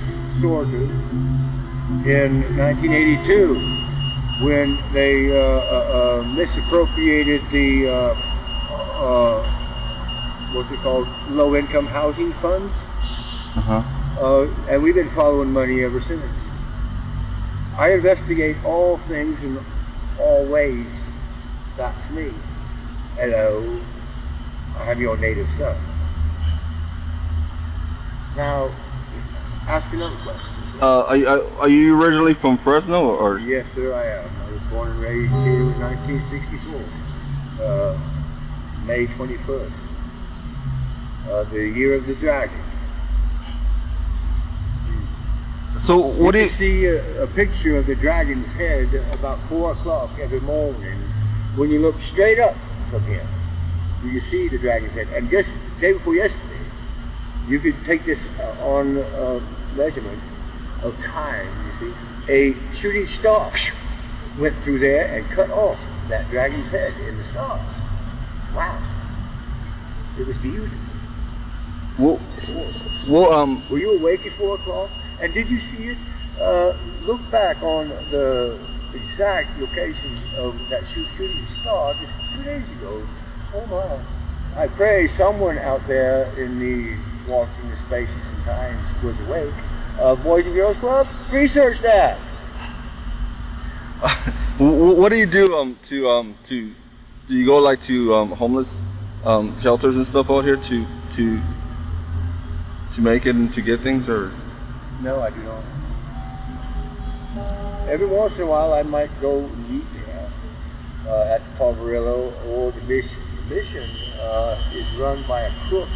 sort of, in 1982 when they misappropriated the what's it called, low-income housing funds. And we've been following money ever since. I investigate all things in all ways. That's me. Hello, I'm your native son. Now, ask another question. Are you originally from Fresno or? Yes, sir, I am. I was born and raised here in 1964, May 21st, the year of the dragon. So what do you see a picture of the dragon's head about 4 o'clock every morning? When you look straight up from here, you can see the dragon's head. And just the day before yesterday, you could take this on measurement of time, you see. A shooting star went through there and cut off that dragon's head in the stars. Wow. It was beautiful. Well, were you awake at 4 o'clock? And did you see it? Look back on the exact location of that shooting star just 2 days ago. Oh my. I pray someone out there in the watching the spaces and times was awake. Boys and Girls Club, research that. What do you do do you go like to homeless shelters and stuff out here to make it and to get things, or? No, I do not. Every once in a while I might go and eat there at the Poverillo or the Mission. The Mission is run by a crook.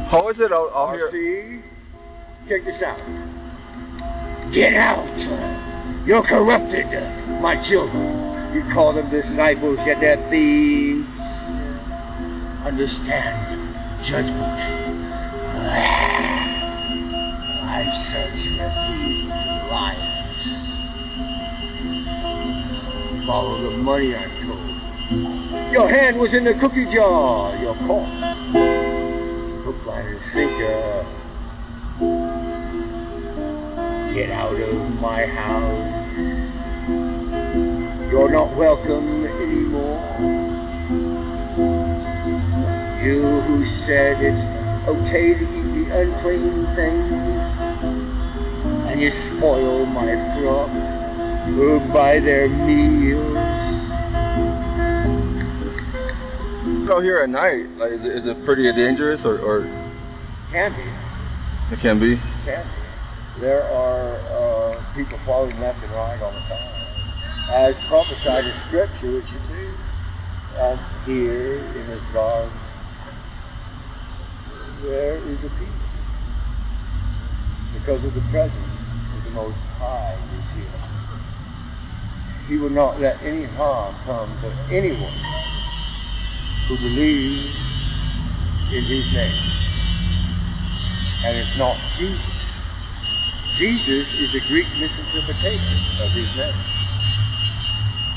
How is it out here? See? Check this out. Get out! You're corrupted, my children. You call them disciples, yet they're thieves. Understand judgment. I search for thieves and liars. Follow the money, I'm told. Your hand was in the cookie jar. You're caught. Hook, line, and sinker. Get out of my house. You're not welcome anymore. You who said it's okay to eat the unclean things, and you spoil my flock by their meals. Out here at night, like, is it pretty dangerous or? Can be. It can be. Can be. There are people falling left and right all the time. As prophesied in Scripture, it should be. Here in this garden, there is a peace. Because of the presence of the Most High is here. He will not let any harm come to anyone who believes in His name. And it's not Jesus. Jesus is a Greek misinterpretation of His name.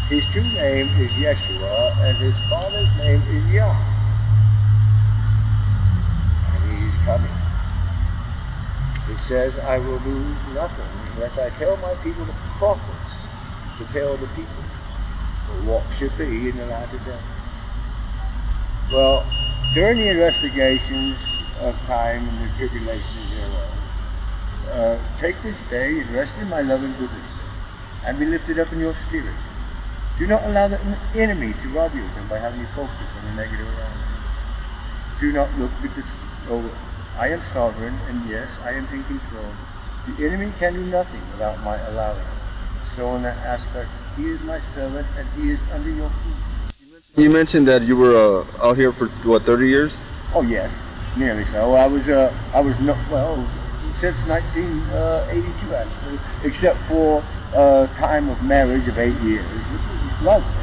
His true name is Yeshua, and His Father's name is Yah. And He's coming. It says, I will do nothing unless I tell my people, the prophets, to tell the people what should be in the latter days. Well, during the investigations of time and the tribulations thereof, take this day and rest in my loving goodness, and be lifted up in your spirit. Do not allow the enemy to rob you of them by having you focus on the negative around you. Do not look because, oh, I am sovereign, and yes, I am in control. The enemy can do nothing without my allowing it. So in that aspect, he is my servant, and he is under your feet. You mentioned that you were out here for what, 30 years? Oh yes, nearly so. I was since 1982 actually, except for a time of marriage of 8 years, which was lovely.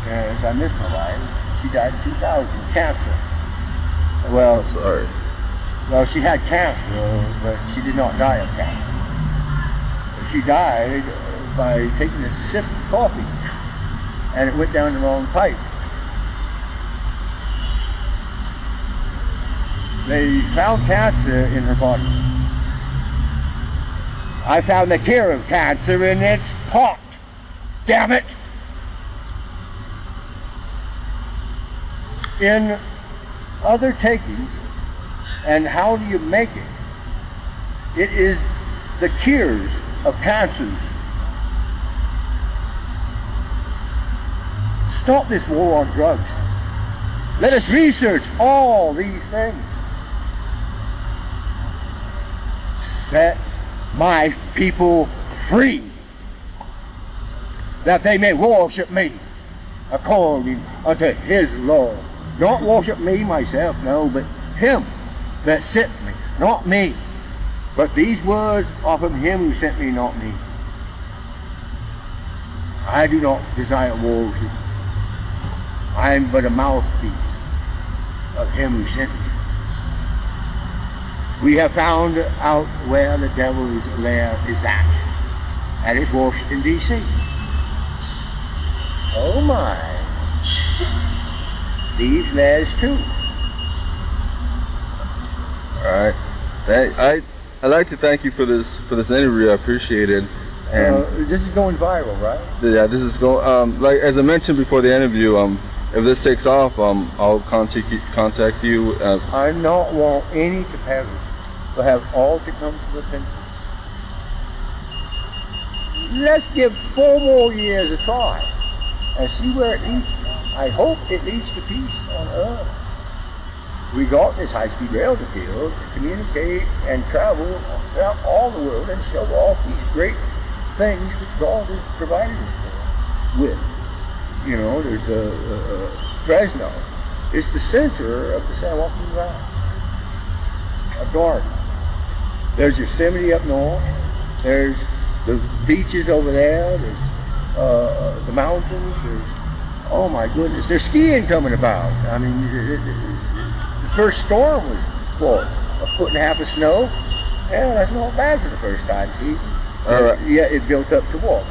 Yes, I miss my wife. She died in 2000, cancer. Well, sorry. Well, she had cancer, but she did not die of cancer. She died by taking a sip of coffee, and it went down the wrong pipe. They found cancer in her body. I found the cure of cancer in its pot. Damn it! In other takings, and how do you make it? It is the cures of cancers. Stop this war on drugs. Let us research all these things. Set my people free, that they may worship me according unto his law. Don't worship me myself, no, but him that sent me, not me. But these words are from him who sent me, not me. I do not desire worship. I am but a mouthpiece of him who sent me. We have found out where the devil's lair is at. That is Washington, D.C. Oh my. Thieves' lairs too. Alright. I'd like to thank you for this interview. I appreciate it. And this is going viral, right? Yeah, this is going like as I mentioned before the interview, if this takes off, I'll contact you. I don't want any to perish, but have all to come to repentance. Let's give 4 more years a try and see where it leads to. I hope it leads to peace on earth. We got this high-speed rail to build to communicate and travel throughout all the world and show off these great things that God has provided us with. You know, there's Fresno. It's the center of the San Joaquin Valley. A garden. There's Yosemite up north. There's the beaches over there. There's the mountains. There's, oh my goodness, there's skiing coming about. I mean, the first storm was, what, 1.5 foot of snow? Yeah, that's not bad for the first time season. All right. Yeah, it built up to what?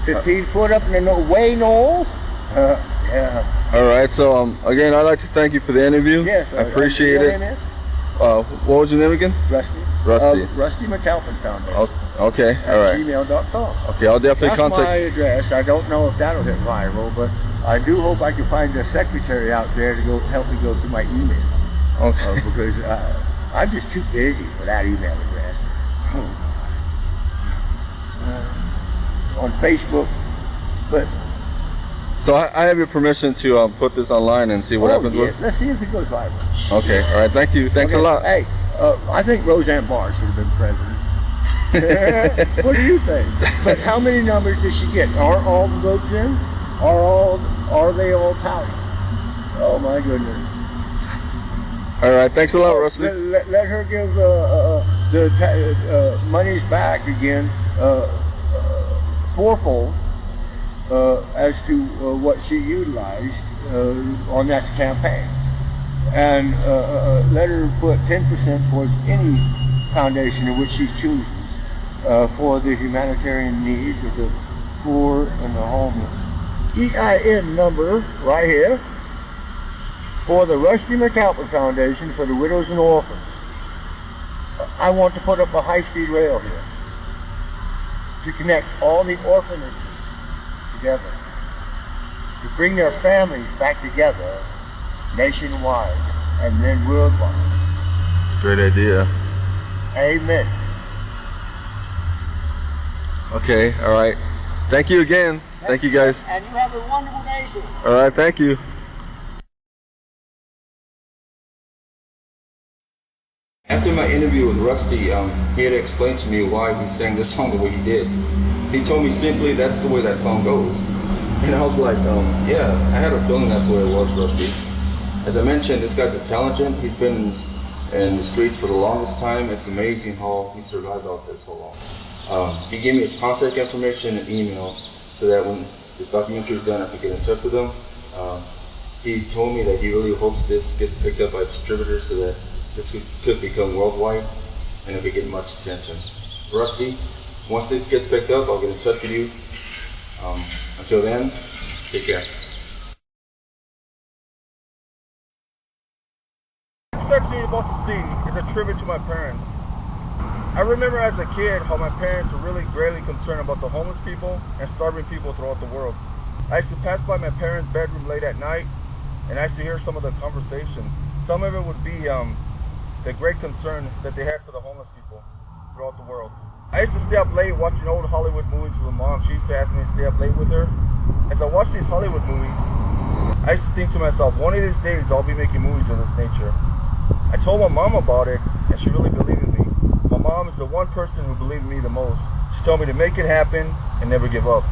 15 foot up in the way north? Yeah. All right, so again, I'd like to thank you for the interview. Yes, I appreciate it. What was your name again? Rusty. Rusty McAlpin Foundation. Okay, all right. gmail.com. Okay, I'll definitely contact. That's my address. I don't know if that'll hit viral, but I do hope I can find a secretary out there to go help me go through my email. Okay. Because I'm just too busy for that email address. On Facebook, but. So I have your permission to put this online and see what happens with it? Let's see if it goes viral. Okay, all right, thank you. Thanks a lot. Hey, I think Roseanne Barr should have been president. What do you think? But how many numbers does she get? Are all the votes in? Are they all tallied? Oh my goodness. All right, thanks a lot, Rusty. Let her give the monies back again fourfold as to what she utilized on that campaign. And let her put 10% towards any foundation in which she chooses for the humanitarian needs of the poor and the homeless. EIN number right here for the Rusty McAlpin Foundation for the Widows and Orphans. I want to put up a high-speed rail here to connect all the orphanages together, to bring their families back together nationwide and then worldwide. Great idea. Amen. Okay, all right. Thank you again. Thank you, guys. And you have a wonderful day, sir. All right, thank you. After my interview with Rusty, he had to explain to me why he sang this song the way he did. He told me simply that's the way that song goes. And I was like, yeah, I had a feeling that's the way it was, Rusty. As I mentioned, this guy's intelligent. He's been in the streets for the longest time. It's amazing how he survived out there so long. He gave me his contact information and email so that when this documentary is done, I could get in touch with him. He told me that he really hopes this gets picked up by distributors so that this could become worldwide and it could get much attention. Rusty, once this gets picked up, I'll get in touch with you. Until then, take care. The section you're about to see is a tribute to my parents. I remember as a kid how my parents were really greatly concerned about the homeless people and starving people throughout the world. I used to pass by my parents' bedroom late at night and I used to hear some of the conversation. Some of it would be the great concern that they had for the homeless people throughout the world. I used to stay up late watching old Hollywood movies with my mom. She used to ask me to stay up late with her. As I watched these Hollywood movies, I used to think to myself, one of these days I'll be making movies of this nature. I told my mom about it, and she really believed in me. My mom is the one person who believed in me the most. She told me to make it happen and never give up.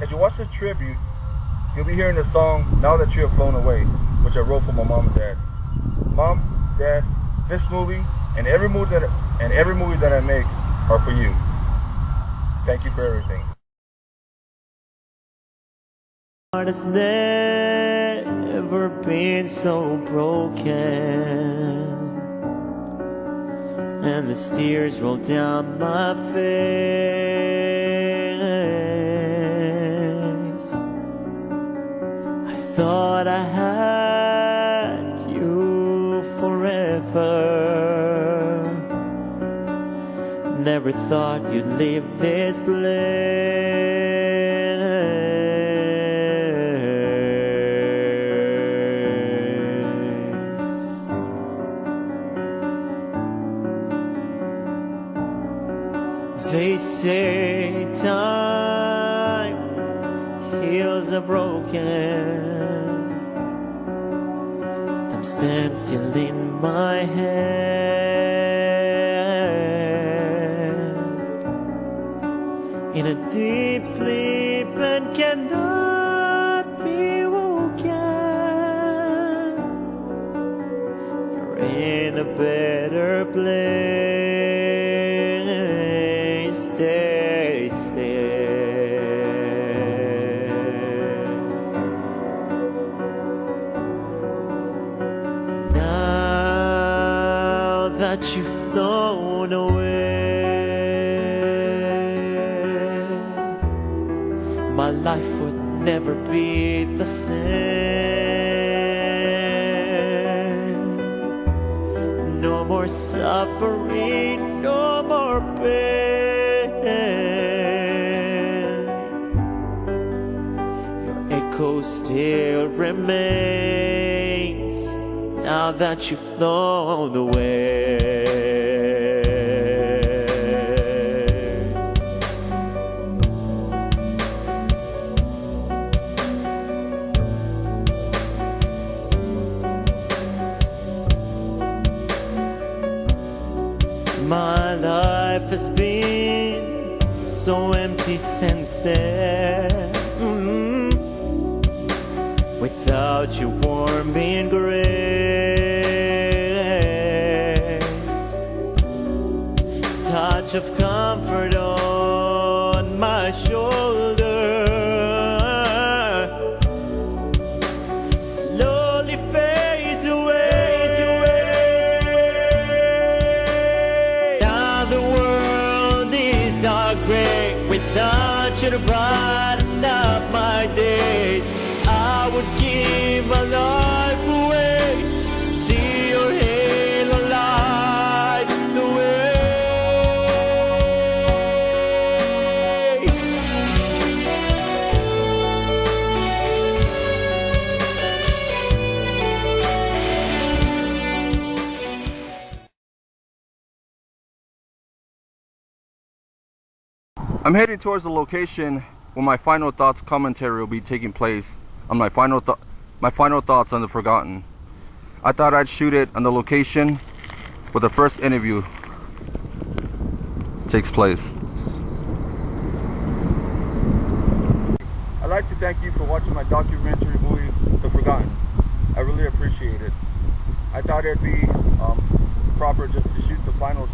As you watch this tribute, you'll be hearing the song, Now That You Have Flown Away, which I wrote for my mom and dad. Mom, Dad, this movie and every movie that I make are for you. Thank you for everything. Heart has never been so broken, and the tears roll down my face. I thought I had you forever, never thought you'd leave this place. They say time heals the broken. Time stands still in my head, in a deep sleep and cannot be woken. You're in a better place. They say now that you've flown away, my life would never be the same. No more suffering, no more pain. Echo still remains now that you've flown away. My life has been so empty since then. Without your warm embrace, touch of comfort on my shoulder, slowly fades away. Now the world is not great without you to brighten up my days. I would give my life away to see your halo light the I'm heading towards the location where my final thoughts commentary will be taking place on my final thoughts on The Forgotten. I thought I'd shoot it on the location where the first interview takes place. I'd like to thank you for watching my documentary movie, The Forgotten. I really appreciate it. I thought it'd be proper just to shoot the final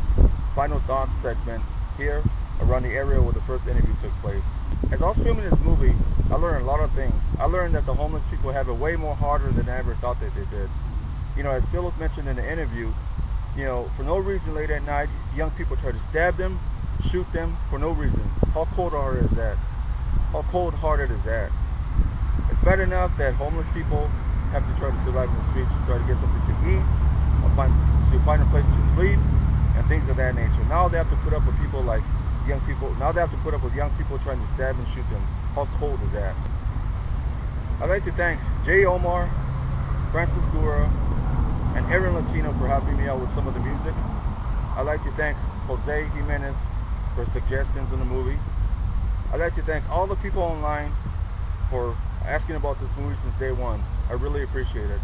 thoughts segment here around the area where the first interview took place. As I was filming this movie, I learned a lot of things. I learned that the homeless people have it way more harder than I ever thought that they did. You know, as Phillip mentioned in the interview, you know, for no reason late at night, young people try to stab them, shoot them for no reason. How cold-hearted is that? How cold-hearted is that? It's bad enough that homeless people have to try to survive in the streets to try to get something to eat, or find a place to sleep, and things of that nature. Now they have to put up with people like young people. Now they have to put up with young people trying to stab and shoot them. How cold is that? I'd like to thank Jay Omar, Francis Gura, and every Latino for helping me out with some of the music. I'd like to thank Jose Jimenez for suggestions in the movie. I'd like to thank all the people online for asking about this movie since day one. I really appreciate it.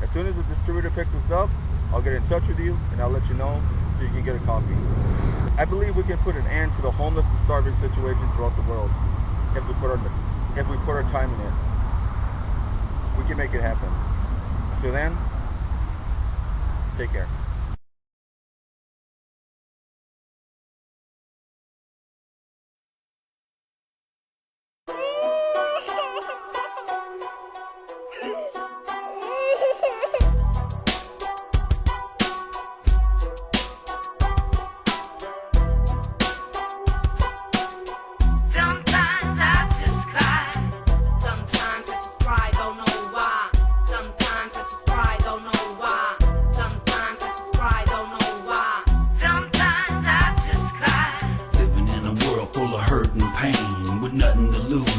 As soon as the distributor picks this up, I'll get in touch with you and I'll let you know so you can get a copy. I believe we can put an end to the homeless and starving situation throughout the world if we put our time in it. We can make it happen. Until then, take care.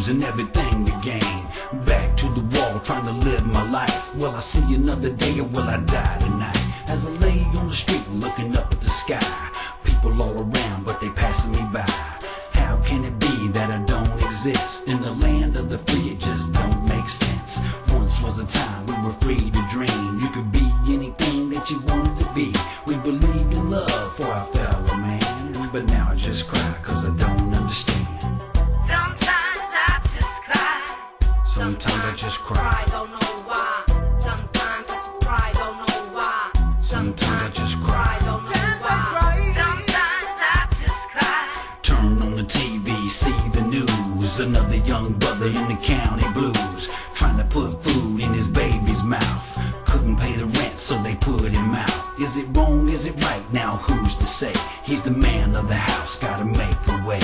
And everything to gain. Back to the wall, trying to live my life. Will I see another day or will I die tonight? As I lay on the street looking up at the sky, people all around but they passing me by. How can it be that I don't exist in the land of the free? It just don't make sense. Once was a time we were free to dream. You could be anything that you wanted to be. We believed in love for our fellow man, but now I just cry cause I don't understand. Sometimes I just cry, don't know why. Sometimes I just cry, don't know why. Sometimes I just cry, don't know why. Sometimes I just cry. Turn on the TV, see the news. Another young brother in the county blues, trying to put food in his baby's mouth. Couldn't pay the rent, so they put him out. Is it wrong, is it right? Now who's to say? He's the man of the house, gotta make a way.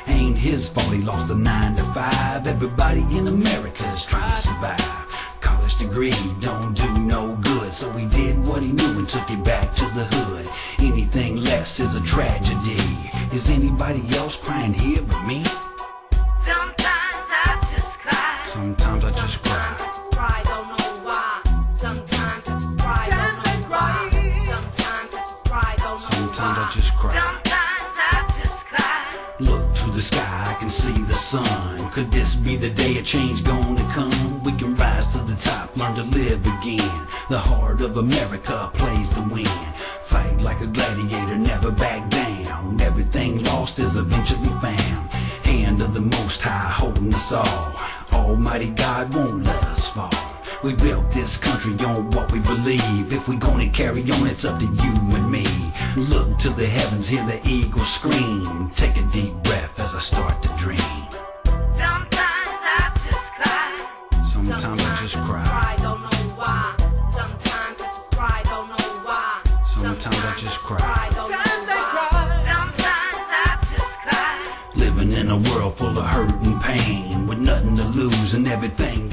Ain't his fault he lost a 9 to 5. Everybody in America's trying to survive. College degree don't do no good, so he did what he knew and took it back to the hood. Anything less is a tragedy. Is anybody else crying here but me? Sometimes I just cry. Sometimes I just cry. Don't know why. Sometimes I just cry. Don't know why. Sometimes I just cry. Don't know why. Sometimes I just cry. Look to the sky, I can see the sun. Could this be the day of change gonna come? We can rise to the top, learn to live again. The heart of America plays the wind. Fight like a gladiator, never back down. Everything lost is eventually found. Hand of the Most High holding us all. Almighty God won't let us fall. We built this country on what we believe. If we gonna carry on, it's up to you and me. Look to the heavens, hear the eagle scream. Take a deep breath as I start to dream. Sometimes I just cry. Sometimes I just cry. Don't know why. Sometimes I just cry. Don't know why. Sometimes I just cry. Sometimes I cry. Sometimes I just cry. Living in a world full of hurt and pain, with nothing to lose and everything